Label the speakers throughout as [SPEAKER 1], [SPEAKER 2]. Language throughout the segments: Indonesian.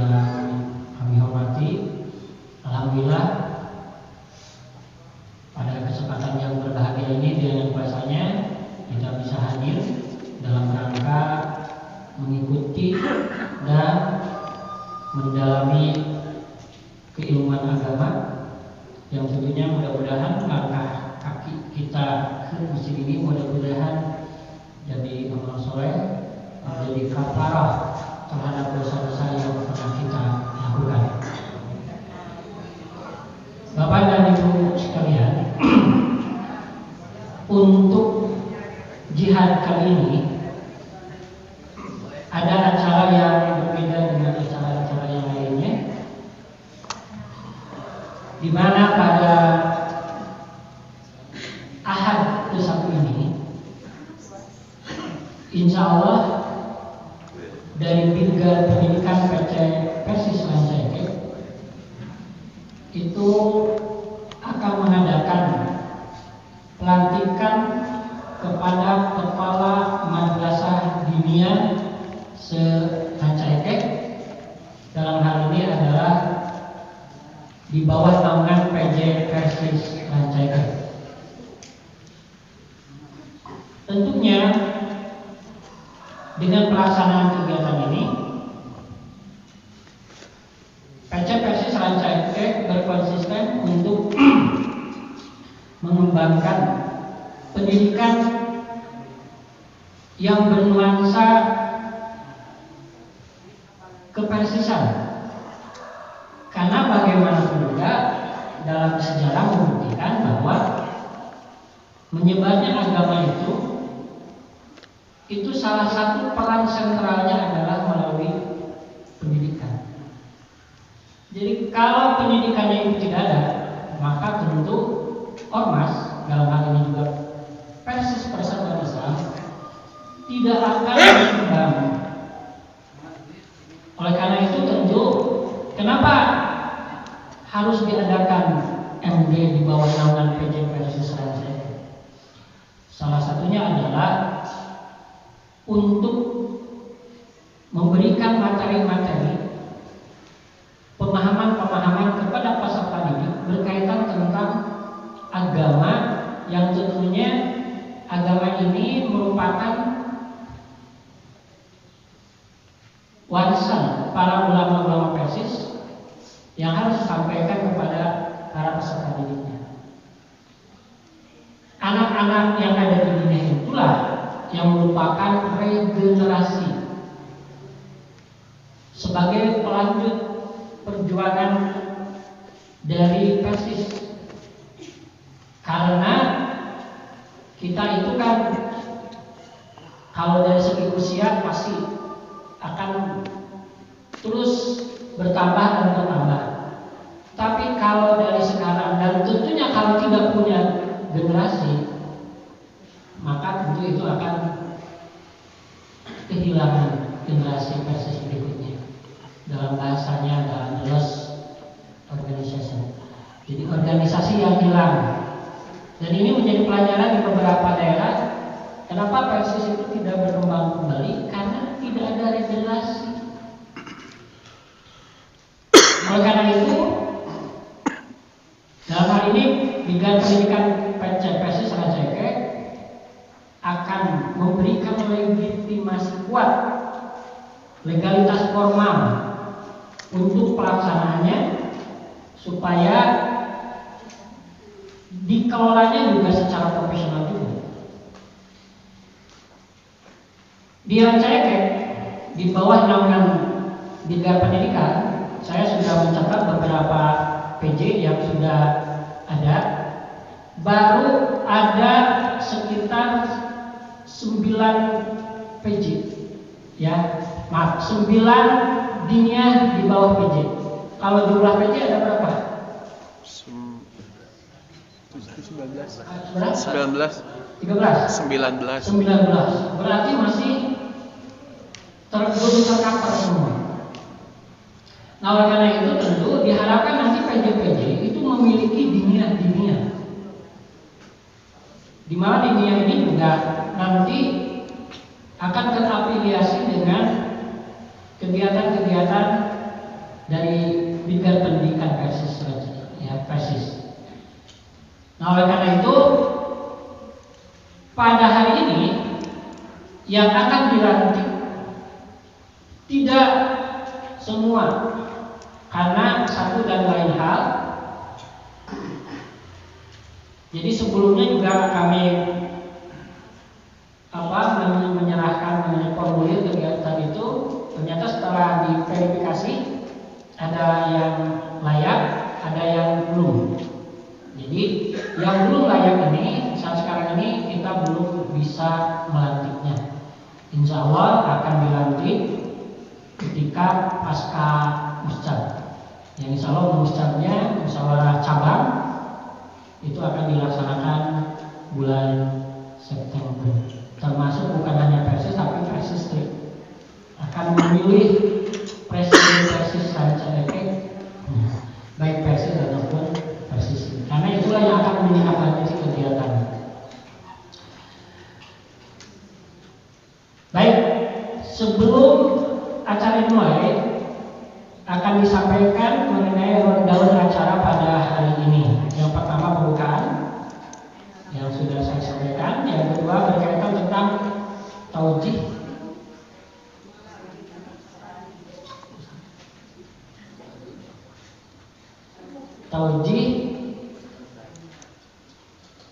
[SPEAKER 1] yang kami hormati, alhamdulillah pada kesempatan yang berbahagia ini dengan kuasanya kita bisa hadir dalam rangka mengikuti dan mendalami keilmuan agama yang tentunya mudah-mudahan langkah kaki kita ke masjid ini mudah-mudahan jadi amal soleh, menjadi kafarah terhadap dosa-dosa yang pernah kita lakukan. Bapak dan Ibu sekalian, untuk jihad kali ini ada acara yang berbeda dengan acara-acara yang lainnya, di mana pada Ahad ke-1 ini, insya Allah dari Bidgar Pendidikan PC Persis Rancaike itu akan mengadakan pelantikan kepada kepala madrasah diniyah se-Rancaike. Dalam hal ini adalah di bawah naungan PJ Persis Rancaike. Tentunya dengan pelaksanaan kegiatan ini, PC Persis Rancaike berkonsisten untuk mengembangkan pendidikan yang bernuansa kepersisan. Karena bagaimanapun juga dalam sejarah membuktikan bahwa menyebarnya agama itu salah satu peran sentralnya adalah melalui pendidikan. Jadi kalau pendidikannya itu tidak ada, maka tentu ormas, dalam hal ini juga Persis Persatuan Islam, tidak akan berkembang. Oleh karena itu tentu kenapa harus diadakan MD di bawah naungan PJ Persis Rancaike? Salah satunya adalah untuk memberikan materi-materi pemahaman-pemahaman kepada peserta didik berkaitan tentang agama yang tentunya agama ini merupakan warisan para ulama-ulama Persis yang harus disampaikan kepada para peserta didiknya. Anak-anak yang ada di dunia itulah yang merupakan regenerasi sebagai pelanjut perjuangan dari Persis. Karena kita itu kan kalau dari segi usia pasti akan terus bertambah dan bertambah. Tapi kalau dari sekarang dan tentunya kalau tidak punya generasi, maka tentu itu akan kehilangan generasi Persis berikutnya. Dalam bahasanya adalah lost organization. Jadi organisasi yang hilang. Dan ini menjadi pelajaran di beberapa daerah. Kenapa Persis itu tidak berkembang kembali? Karena tidak ada regenerasi. Oleh karena itu, dalam hal ini Bidgar Pendidikan PC Persis Rancaike akan memberikan legitimasi kuat, legalitas formal untuk pelaksanaannya supaya dikelolanya juga secara profesional juga. Di Rancaike, di bawah naungan Bidgar Pendidikan, saya sudah mencatat beberapa PJ yang sudah ada. Baru ada sekitar 9 PJ, ya, maaf, 9 diniyah di bawah PJ. Kalau jumlah PJ ada berapa? 19. Berarti masih tercover semua. Nah, oleh karena itu tentu diharapkan nanti PJ-PJ itu memiliki diniyah-diniyah, di mana diniyah ini juga nanti akan terafiliasi dengan kegiatan-kegiatan Oleh karena itu, pada hari ini yang akan dilantik tidak semua, karena satu dan lain hal. Jadi sebelumnya juga kami menyerahkan mengenai formulir kegiatan itu, ternyata setelah diverifikasi ada yang layak, ada yang belum. Jadi yang belum layak ini saat sekarang ini kita belum bisa melantiknya. Insya Allah akan dilantik ketika pasca muscab. Yang insya Allah muscabnya musyawarah cabang itu akan dilaksanakan bulan September. Termasuk bukan hanya Persis tapi Persis akan memilih presiden Persis secara efek, baik Persis ataupun Persis. Karena itulah yang akan menindaklanjuti kegiatan. Baik, sebelum acara dimulai akan disampaikan mengenai rundown acara pada hari ini. Yang pertama pembukaan yang sudah saya sampaikan, yang kedua berkaitan tentang taujih,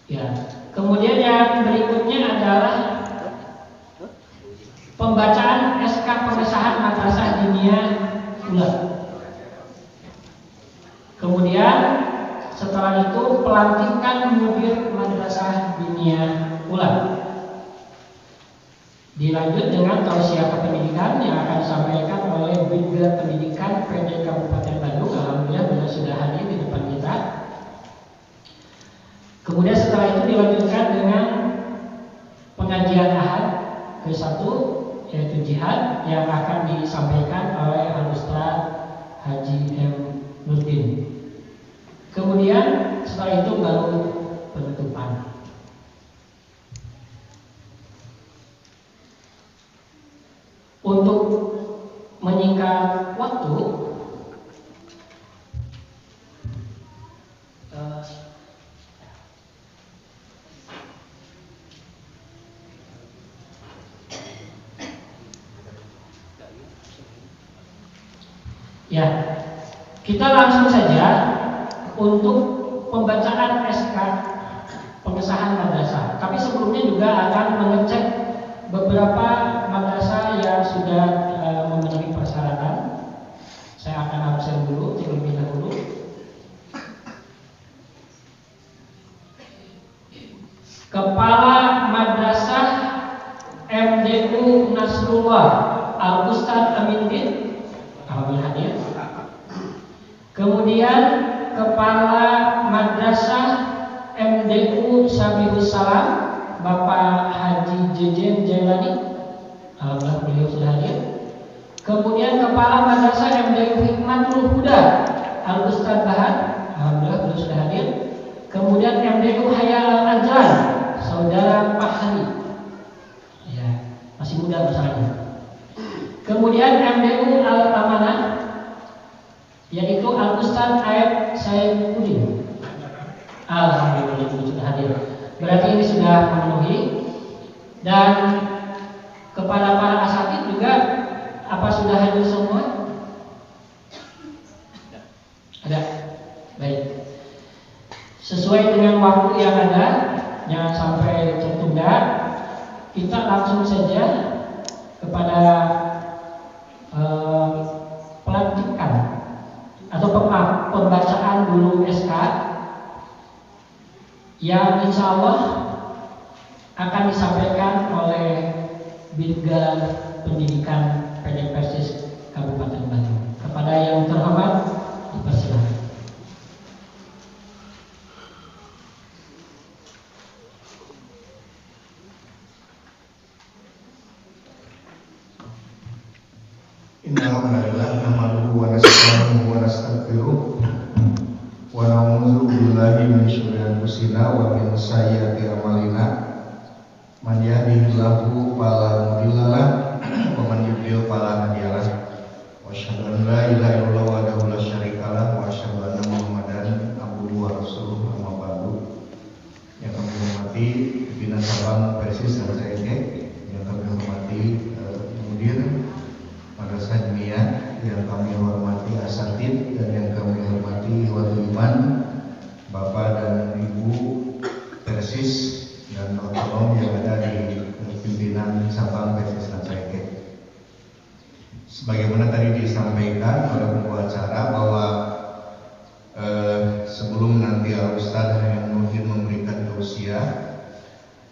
[SPEAKER 1] ya. Kemudian yang berikutnya adalah pembacaan SK pengesahan madrasah diniyah Ula. Kemudian setelah itu pelantikan mudir madrasah diniyah Ula. Dilanjut dengan tausiah kependidikan yang akan disampaikan oleh Bidra Pendidikan PD Kabupaten Bandung. Alhamdulillah beliau sudah hadir di depan kita. Kemudian setelah itu dilanjutkan dengan pengajian ahad ke-1 yaitu jihad yang akan disampaikan oleh Al-Ustaz Haji M. Nurdin. Kemudian setelah itu baru penutupan. Untuk menyingkat waktu, ya, kita langsung saja untuk pembacaan SK pengesahan madrasah. Tapi sebelumnya juga akan mengecek beberapa madrasah yang sudah memenuhi persyaratan. Saya akan absen dulu terlebih dahulu. Kepala Madrasah MDU Nasrullah Al-Ustaz Amindin, alhamdulillah hadir. Kemudian Kepala Madrasah MDU Sabihus Salam Bapak Haji Jejen Jailani, alhamdulillah beliau sudah hadir. Kemudian Kepala Madrasah MDU Hikmatul Huda Al-Ustaz Bahar, alhamdulillah beliau sudah hadir. Kemudian MDU Hayal Al-Ajlan Saudara Fahri, ya, masih muda masalahnya. Kemudian MDU Al-Amanah yaitu Al-Ustaz Aib Saifuddin, alhamdulillah beliau sudah hadir. Berarti ini sudah memenuhi. Dan kepada para asatid juga, apa sudah hadir semua? Ada? Baik. Sesuai dengan waktu yang ada, jangan sampai tertunda. Kita langsung saja kepada pelantikan atau pembacaan dulu SK yang insya Allah akan disampaikan oleh Bidgar Pendidikan PD Persis Kabupaten Bandung. Kepada yang terhormat dipersilakan.
[SPEAKER 2] Innalhamdulillah nahmaduhu wa nasta'inuhu wa nastaghfiruh wa na'udzu billahi min syururi anfusina wa min sayyiati a'malina. Man yahdihillahu fala mudilla lahu wa man yudlil fala hadiya lahu. Wa asyhadu an la ilaha illallah wahdahu la syarika lahu wa asyhadu anna Muhammadan abduhu wa rasuluhu amma ba'du. wawancara bahwa sebelum nanti Al-Ustadz yang mungkin memberikan tausiah,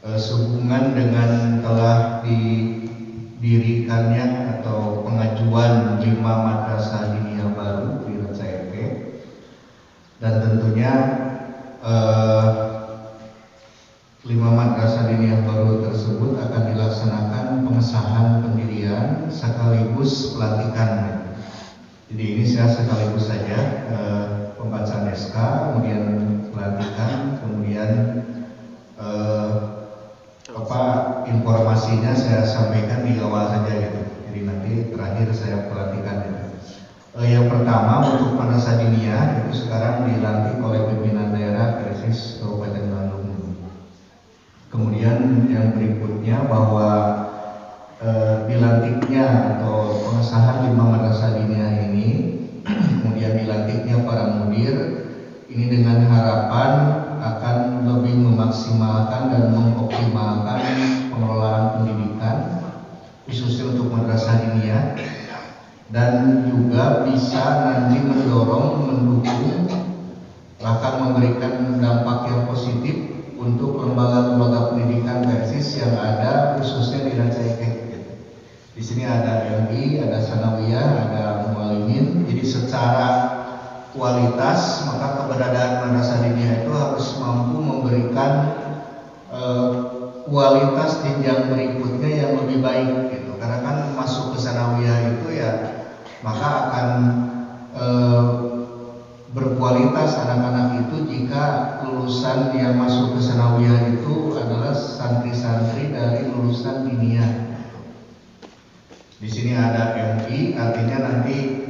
[SPEAKER 2] sehubungan dengan telah didirikannya atau pengajuan 5 madrasah diniyah baru di Ranca Ekek, dan tentunya 5 madrasah diniyah baru tersebut akan dilaksanakan pengesahan pendirian sekaligus pelantikan. Jadi ini saya sekaligus saja pembacaan SK, kemudian pelantikan, kemudian informasinya saya sampaikan di awal saja gitu. Jadi nanti terakhir saya pelantikan gitu. Yang pertama untuk madrasah diniyah itu sekarang dilantik oleh pimpinan daerah Persis Kabupaten Bandung. Kemudian yang berikutnya bahwa dilantiknya atau pengesahan 5 madrasah diniyah ini, kemudian dilantiknya para mudir ini dengan harapan akan lebih memaksimalkan dan mengoptimalkan pengelolaan pendidikan khususnya untuk madrasah diniyah, dan juga bisa nanti mendukung akan memberikan dampak yang positif untuk lembaga-lembaga pendidikan Persis yang ada khususnya di Ranca Ekek. Di sini ada MI, ada Sanawiyah, ada Mualimin. Jadi secara kualitas maka keberadaan madrasah diniyah itu harus mampu memberikan kualitas jenjang berikutnya yang lebih baik gitu. Karena kan masuk ke Sanawiyah itu ya maka akan berkualitas anak-anak itu jika lulusan yang masuk ke Sanawiyah itu adalah santri-santri dari lulusan diniyah. Di sini ada MI, artinya nanti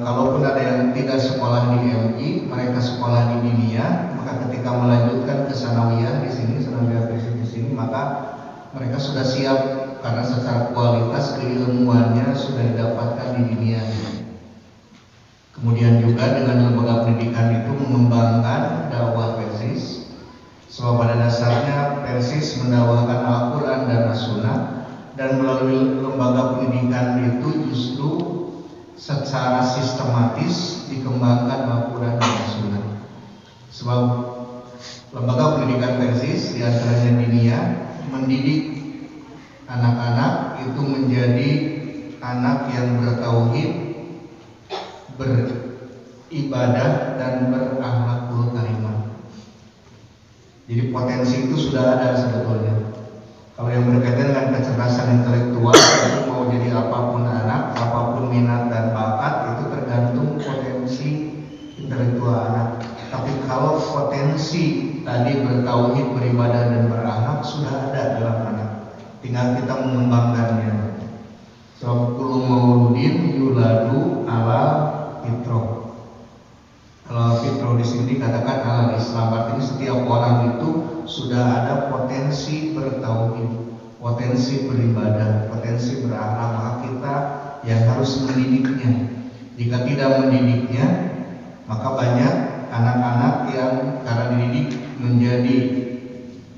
[SPEAKER 2] kalaupun ada yang tidak sekolah di MI, mereka sekolah di diniyah, maka ketika melanjutkan ke Sanawiyah di sini, Sanawiyah Persis di sini, maka mereka sudah siap karena secara kualitas keilmuannya sudah didapatkan di diniyah. Kemudian juga dengan lembaga pendidikan itu mengembangkan dakwah Persis. Sebab pada dasarnya Persis mendakwahkan Al-Quran dan As-Sunnah, dan melalui lembaga pendidikan itu justru secara sistematis dikembangkan Al-Quran dan As-Sunnah. Sebab lembaga pendidikan Persis diantaranya diniyah mendidik anak-anak itu menjadi anak yang bertauhid, beribadah, dan berakhlakul karimah. Jadi potensi itu sudah ada sebetulnya. Kalau yang berkaitan dengan kecerdasan intelektual itu mau jadi apapun anak, apapun minat dan bakat, itu tergantung potensi intelektual anak. Tapi kalau potensi tadi bertauhid, beribadah, dan berakhlak sudah ada dalam anak, tinggal kita mengembangkannya. So kullu mauludin yuladu ala fitrah. Kalau fitrah di sini dikatakan ala Islam, artinya setiap orang itu sudah ada potensi bertauhid, potensi beribadah, potensi berakhlak, maka kita yang harus mendidiknya. Jika tidak mendidiknya, maka banyak anak-anak yang karena dididik menjadi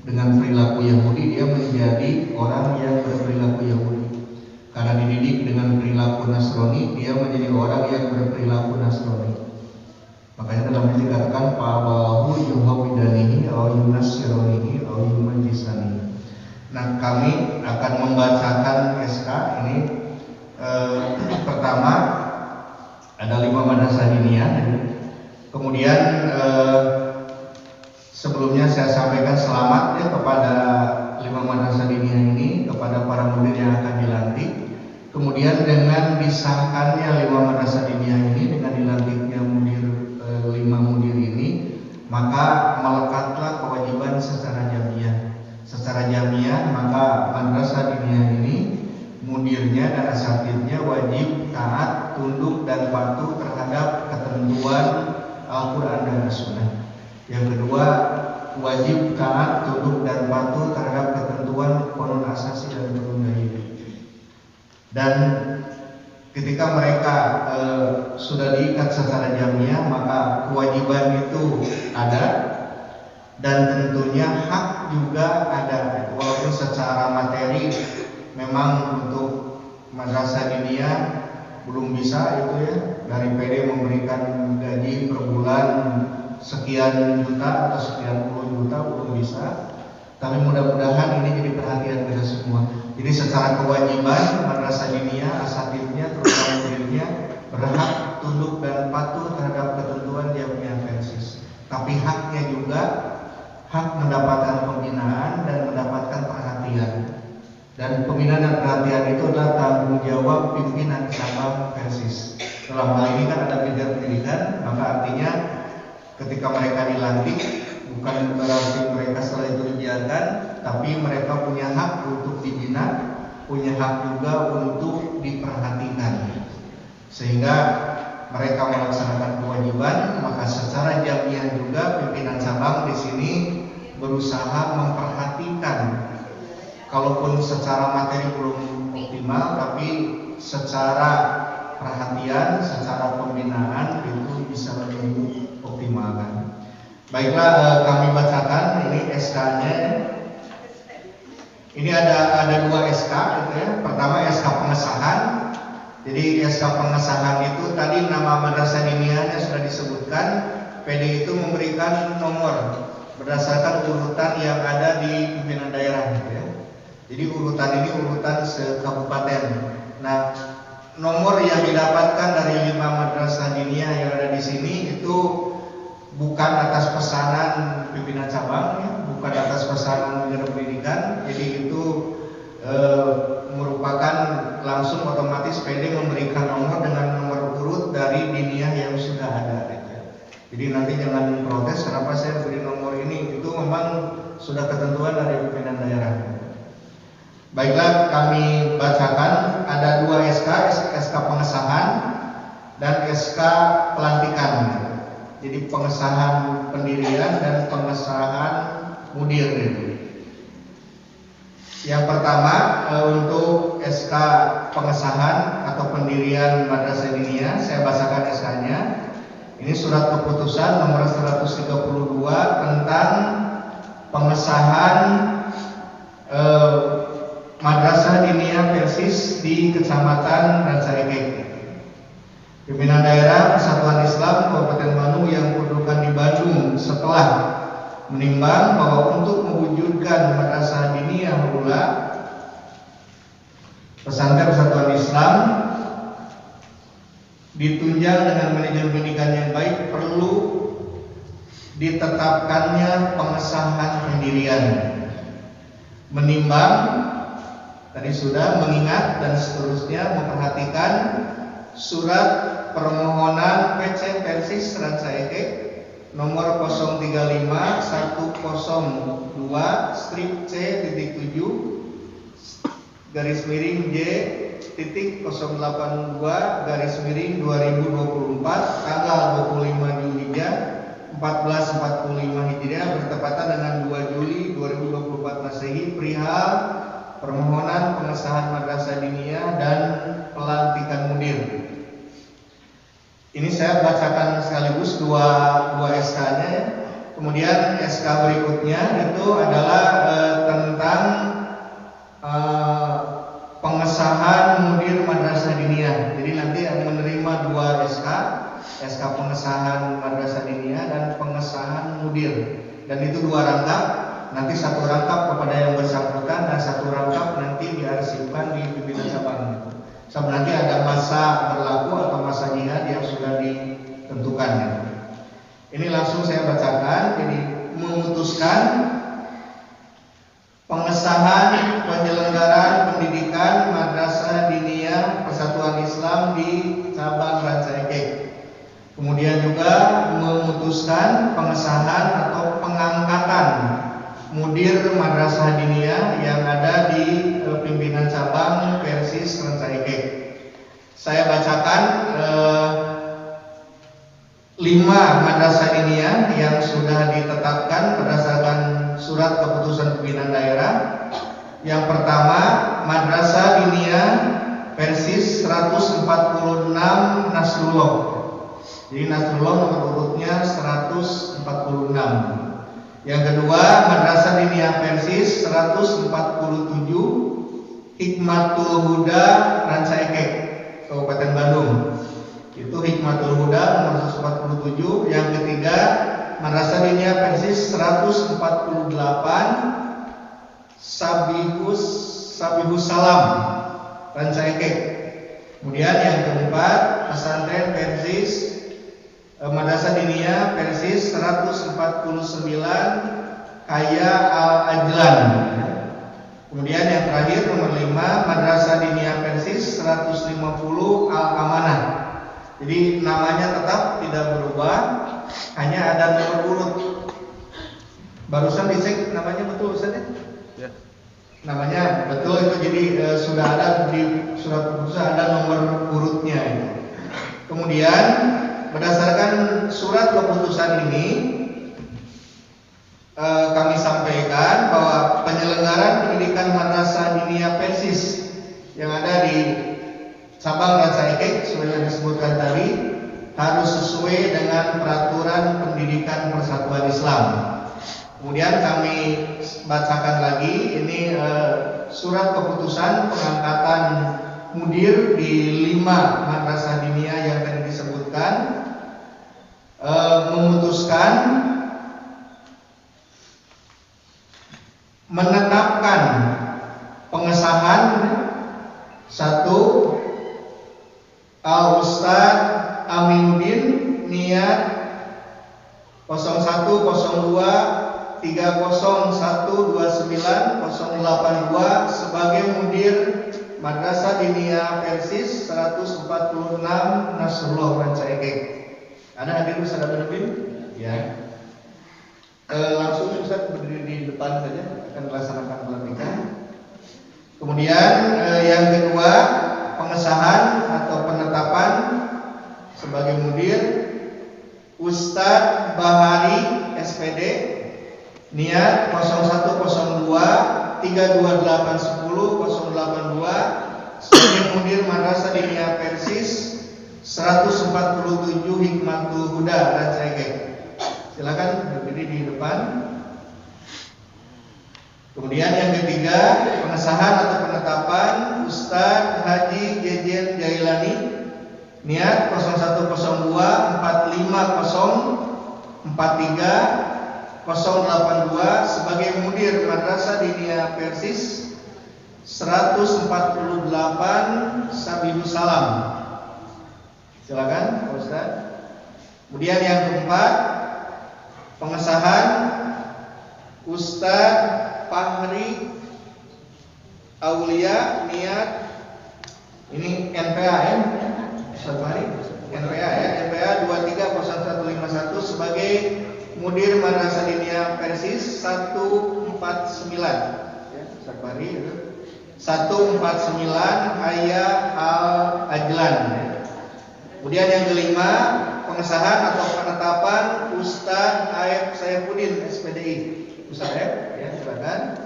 [SPEAKER 2] dengan perilaku Yahudi, dia menjadi orang yang berperilaku Yahudi. Karena dididik dengan perilaku Nasrani, dia menjadi orang yang berperilaku Nasrani. Makanya dalam ini dikatakan Fa'abahu yuhawidanihi au yunassironihi au yumajisanihi. Nah, kami akan membacakan SK ini. Pertama ada 5 madrasah diniyah. Kemudian sebelumnya saya sampaikan selamat ya kepada 5 madrasah diniyah ini, kepada para murid yang akan dilantik. Kemudian dengan disahkannya 5 madrasah diniyah ini, dengan dilantiknya 5 mudir ini, maka melekatlah kewajiban secara jamiah. Secara jamiah maka madrasah diniyah ini mudirnya dan asatidnya wajib taat, tunduk, dan patuh terhadap ketentuan Al-Quran dan As-Sunnah. Yang kedua, wajib taat, tunduk, dan patuh terhadap ketentuan Qanun Asasi dan Perundang Hidup. Dan ketika mereka sudah diikat secara jamiah, maka kewajiban itu ada, dan tentunya hak juga ada. Walaupun secara materi memang untuk madrasah diniyah belum bisa itu ya, dari PD memberikan gaji per bulan sekian juta atau sekian puluh juta belum bisa. Tapi mudah-mudahan ini jadi perhatian kita semua. Jadi secara kewajiban madrasah diniyah asatidnya terutama muridnya berhak tunduk dan patuh terhadap ketentuan jamiah Persis. Tapi haknya juga hak mendapatkan pembinaan dan mendapatkan perhatian. Dan pembinaan dan perhatian itu adalah tanggung jawab pimpinan cabang Persis. Dalam hal ini kan ada bidang pendidikan, maka artinya ketika mereka dilantik bukan berarti mereka setelah itu dibiarkan, tapi mereka punya hak untuk dibina, punya hak juga untuk diperhatikan. Sehingga mereka melaksanakan kewajiban, maka secara jamiah juga pimpinan cabang di sini berusaha memperhatikan. Kalaupun secara materi belum optimal, tapi secara perhatian, secara pembinaan itu bisa lebih optimal kan. Baiklah, kami bacakan ini SK-nya. Ini ada 2 SK gitu ya. Pertama SK pengesahan. Jadi SK pengesahan itu tadi nama madrasah diniyahnya sudah disebutkan. PD itu memberikan nomor berdasarkan urutan yang ada di pimpinan daerah gitu ya. Jadi urutan ini urutan se-kabupaten. Nah, nomor yang didapatkan dari 5 madrasah diniyah yang ada di sini itu bukan atas pesanan pimpinan cabang, ya, bukan atas pesanan Dinas Pendidikan. Jadi itu merupakan langsung otomatis PD memberikan nomor dengan nomor urut dari diniyah yang sudah ada. Gitu. Jadi nanti jangan protes kenapa saya beri nomor ini. Itu memang sudah ketentuan dari pimpinan daerah. Baiklah, kami bacakan ada 2 SK, SK pengesahan dan SK pelantikan. Jadi pengesahan pendirian dan pengesahan mudir. Yang pertama untuk SK pengesahan atau pendirian madrasah diniyah, saya bacakan SK-nya. Ini surat keputusan nomor 132 tentang pengesahan madrasah diniyah Persis di Kecamatan Rancaikek. Pimpinan daerah Persatuan Islam Kabupaten Bandung yang kedudukan di Bandung setelah menimbang bahwa untuk mewujudkan madrasah diniyah pula pesantren Persatuan Islam ditunjang dengan manajemen pendidikan yang baik, perlu ditetapkannya pengesahan pendirian. Menimbang tadi sudah, mengingat dan seterusnya, memperhatikan surat permohonan PC Persis Rancaikek nomor 035/102/C-J.082/2024 tanggal 25 Julhijjah 1445 Hijriah bertepatan dengan 2 Juli 2024 Masehi perihal permohonan pengesahan madrasah diniyah dan pelantikan mudir. Ini saya bacakan sekaligus dua SK-nya. Kemudian SK berikutnya itu adalah tentang pengesahan mudir madrasah diniyah. Jadi nanti yang menerima 2 SK pengesahan madrasah diniyah dan pengesahan mudir. Dan itu 2 rangkap. Nanti 1 rangkap kepada yang bersangkutan dan 1 rangkap nanti diarsipkan di pimpinan cabang. Sebab nanti ada masa berlaku atau masa jihad yang sudah ditentukan. Ini langsung saya bacakan. Jadi memutuskan pengesahan penyelenggaraan pendidikan madrasah diniyah Persatuan Islam di cabang Rancaikek. Kemudian juga memutuskan pengesahan atau pengangkatan mudir madrasah diniyah yang ada di pimpinan cabang Persis Rancaikek. Saya bacakan 5 madrasah diniyah yang sudah ditetapkan berdasarkan surat keputusan pimpinan daerah. Yang pertama, Madrasah Diniyah Persis 146 Nasrullah. Jadi Nasrullah nomor urutnya 146. Yang kedua, Madrasah Diniyah Persis 147 Hikmatul Huda Rancaikek, Kabupaten Bandung. Itu Hikmatul Huda nomor 147. Yang ketiga Madrasah Diniyah Persis 148 Sabihus Salam Rancaikek. Kemudian yang keempat Pesantren Persis Madrasah Diniyah Persis 149 Kaya Al-Ajlan. Kemudian yang terakhir nomor 5 Madrasah Diniyah Persis 150 Al-Amanah. Jadi namanya tetap tidak berubah, hanya ada nomor urut. Barusan dicek namanya betul Ustaz ya? Namanya betul itu, jadi sudah ada di surat keputusan ada nomor urutnya itu. Kemudian berdasarkan surat keputusan ini kami sampaikan bahwa penyelenggaraan pendidikan Madrasah Diniyah Persis yang ada di Sabang Rancaikek sesuai yang disebutkan tadi harus sesuai dengan peraturan pendidikan Persatuan Islam. Kemudian kami bacakan lagi ini surat keputusan pengangkatan mudir di 5 Madrasah Diniyah yang tadi disebutkan, memutuskan menetapkan pengesahan 1 Al-Ustaz Aminuddin niat 0102 30129082 sebagai mudir Madrasah Diniyah Persis 146 Nasrullah Rancaikek. Ada hadir Ustaz Aminuddin? Ya. Langsung Ustaz berdiri di depan saja akan melaksanakan pelantikan. Kemudian yang kedua pengesahan atau penetapan sebagai mudir Ustadz Bahari SPD niat 0102 32810 082 sebagai mudir Madrasah Diniyah Persis 147 Hikmatul Huda Rancaikek. Silakan berdiri di depan. Kemudian yang ketiga pengesahan atau penetapan Ustadz Haji Jejen Jailani niat 0102 450 43 082 sebagai mudir Madrasah Diniyah Persis 148 Sabihus Salam. Silakan Pak Ustaz. Kemudian yang keempat pengesahan Ustadz Fahri Aulia niat ini NPA ya Ustaz Fahri NPA ya NPA 230151 sebagai mudir Madrasah Diniyah Persis 149 ya Ustaz Fahri itu 149 Kaya Al-Ajlan. Kemudian yang kelima pengesahan atau penetapan Ustadz Aib Saifuddin SPDI. Ustadz Aib ya silakan.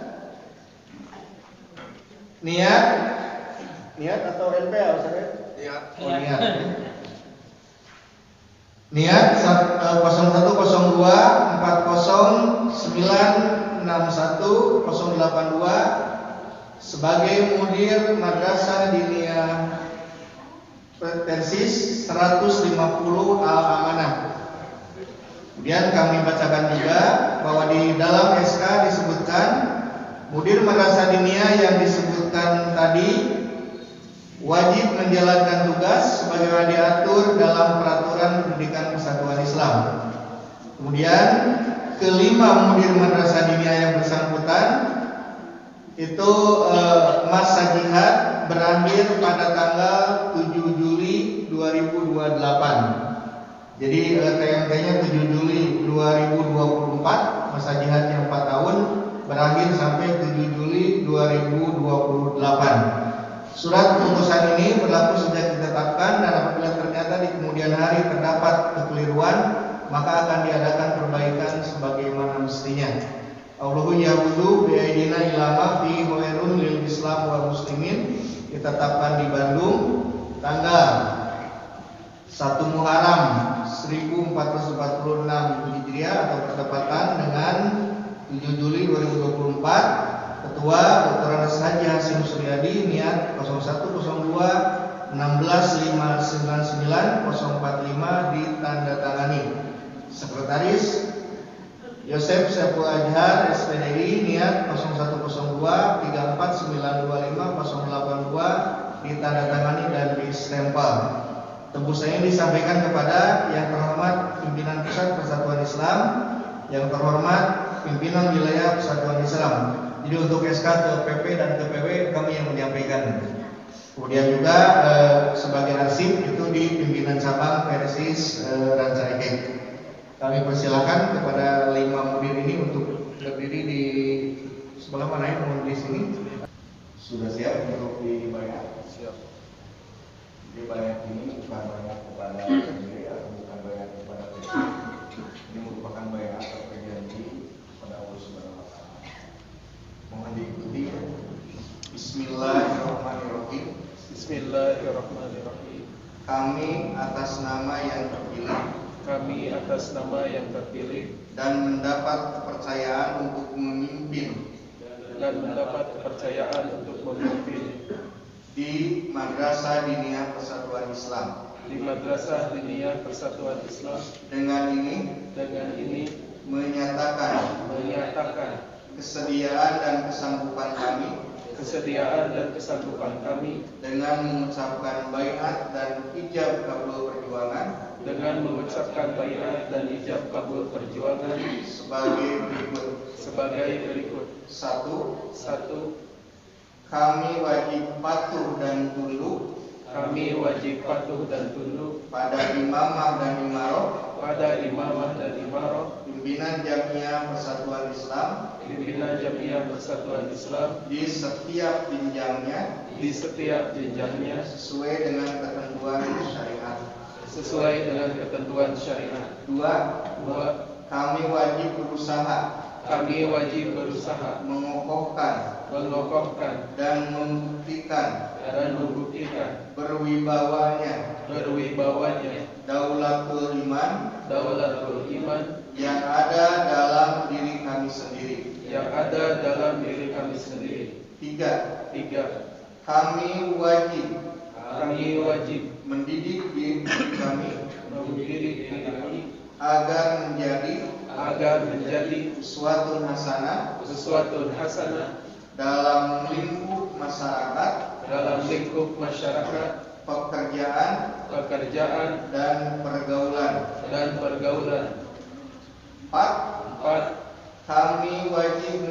[SPEAKER 2] Niat atau NPA Ustadz Aib? Niat. Oh niat. Niat 0102 40961 082 sebagai mudir Madrasah Diniyah Persis 150 Al-Amanah. Kemudian kami bacakan juga bahwa di dalam SK disebutkan mudir Madrasah Diniyah yang disebutkan tadi wajib menjalankan tugas sebagaimana diatur dalam peraturan pendidikan Persatuan Islam. Kemudian kelima mudir Madrasah Diniyah yang bersangkutan itu masa jihad berakhir pada tanggal 7 Juli 2028. Jadi TMT-nya 7 Juli 2024, masa jihadnya 4 tahun berakhir sampai 7 Juli 2028. Surat keputusan ini berlaku sejak ditetapkan dan apabila ternyata di kemudian hari terdapat kekeliruan maka akan diadakan perbaikan sebagaimana mestinya. Allahu ya'udzu bi'aidina ilama fi khairun lil Islam wal muslimin. Ditetapkan di Bandung tanggal 1 Muharram 1446 Hijriah atau bertepatan dengan 7 Juli 2024. Ketua Dr. Haji Hasyim Suryadi niat 0102 16599045 ditandatangani. Sekretaris Yosef Saiful Adhar SPDI niat 0102 34925 082 ditandatangani dan distempel. Tembusannya disampaikan kepada yang terhormat pimpinan Pusat Persatuan Islam, yang terhormat pimpinan wilayah Persatuan Islam. Jadi untuk SK ke PP dan ke PW kami yang menyampaikan. Kemudian juga sebagai arsip itu di pimpinan cabang Persis Rancaikek. Kami persilakan kepada 5 mudir ini untuk berdiri di sebelah mana ya, mohon di sini. Sudah siap untuk dibayar? Siap. Dibayar ini bukan bayar kepada sendiri atau bukan bayar kepada presiden. Ini merupakan bayar atau perjanji kepada Allah Subhanahu wa Ta'ala. Mohon diikuti. Bismillahirrahmanirrahim.
[SPEAKER 3] Bismillahirrahmanirrahim.
[SPEAKER 2] Kami atas nama yang terpilih dan mendapat kepercayaan untuk memimpin di Madrasah Diniyah Persatuan Islam. Dengan ini menyatakan kesediaan dan kesanggupan kami dengan mengucapkan baiat dan ijab kabul perjuangan sebagai berikut. 1. Kami wajib patuh dan tunduk pada imamah dan imaroh pimpinan Jamiah Persatuan Islam di setiap jenjangnya sesuai dengan ketentuan syariat. 2. Kami wajib berusaha mengokohkan dan membuktikan berwibawanya Daulatul Iman yang ada dalam diri kami sendiri. 3. Kami wajib mendidik diri kami agar menjadi uswatun hasanah dalam lingkup masyarakat, pekerjaan dan pergaulan. 4. Kami wajib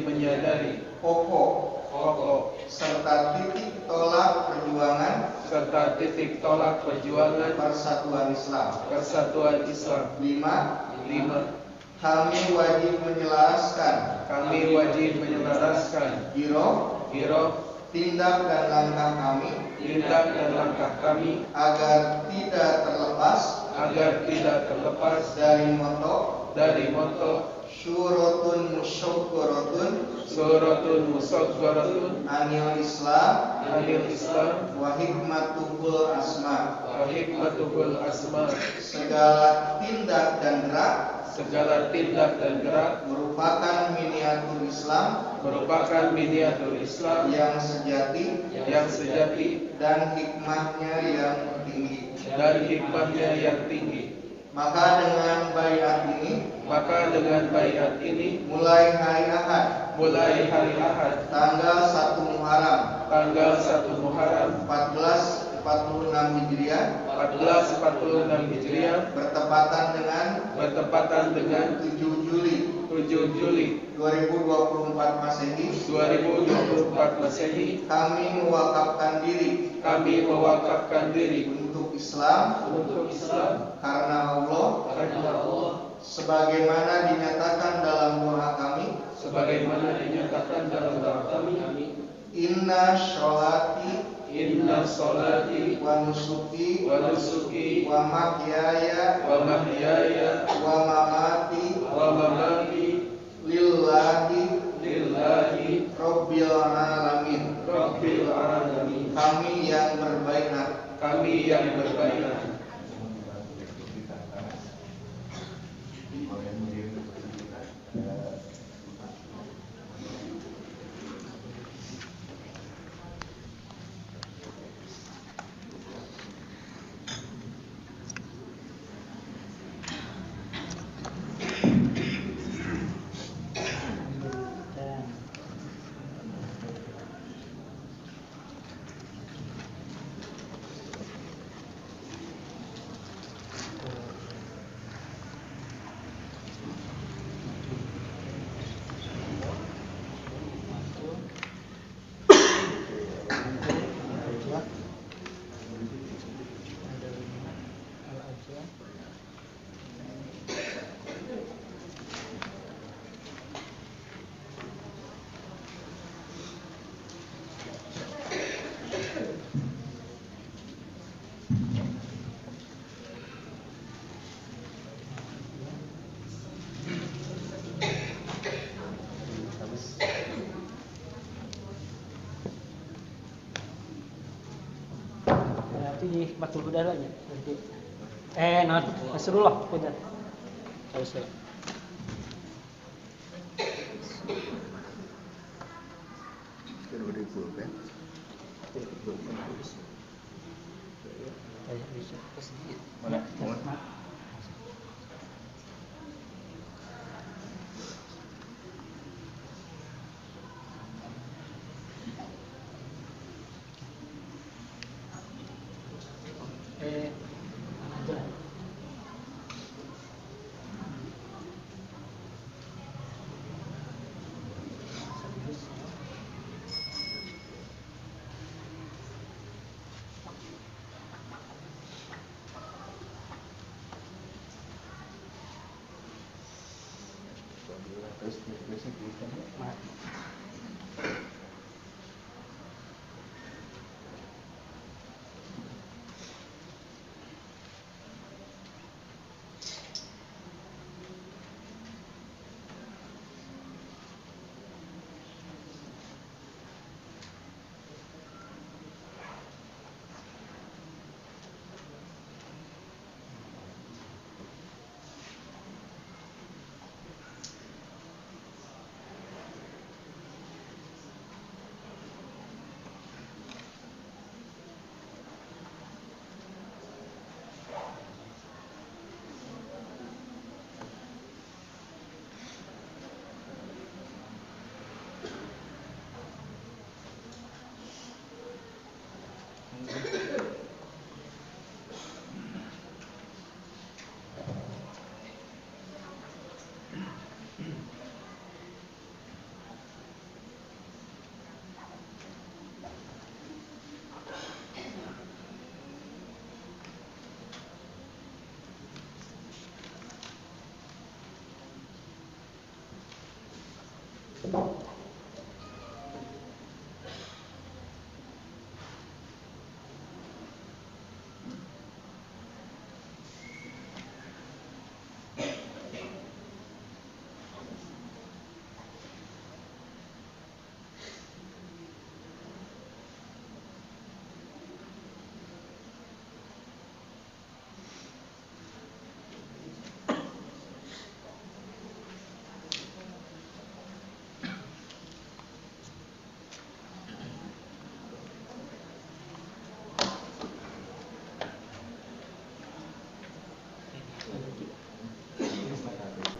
[SPEAKER 2] menyadari pokok serta titik tolak perjuangan persatuan Islam. 5. Kami wajib menyelaraskan giroh tindak dan langkah kami agar tidak terlepas dari moto syuratun musyawwaratun anil Islam wa hikmatul asma. Segala tindak dan gerak merupakan miniatur Islam yang sejati dan hikmahnya yang tinggi. Maka dengan baiat ini mulai hari Ahad tanggal 1 Muharram 1446 Hijriah bertepatan dengan 7 Juli 2024 Masehi. Kami mewakafkan diri untuk Islam karena Allah sebagaimana dinyatakan dalam doa kami. Inna sholati wa nusuki wa mahyaya wa mamati lillahi rabbil alamin. Kami yang berbaiat.
[SPEAKER 1] di Batul Hudaranya nanti. Nasrullah Hudar. Harusnya.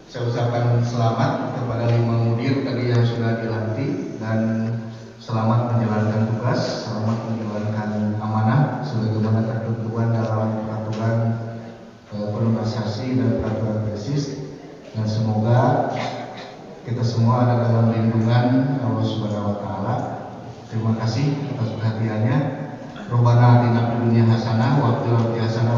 [SPEAKER 2] Saya ucapkan selamat kepada 5 mudir tadi yang sudah dilantik dan selamat menjalankan tugas, selamat menjalankan amanah sebagaimana ketentuan dalam peraturan penugasasi dan peraturan tesis, dan semoga kita semua ada dalam lindungan Allah Subhanahu wa taala. Terima kasih atas perhatiannya. Robbana atina fid dunya hasanah wa fil akhirati hasanah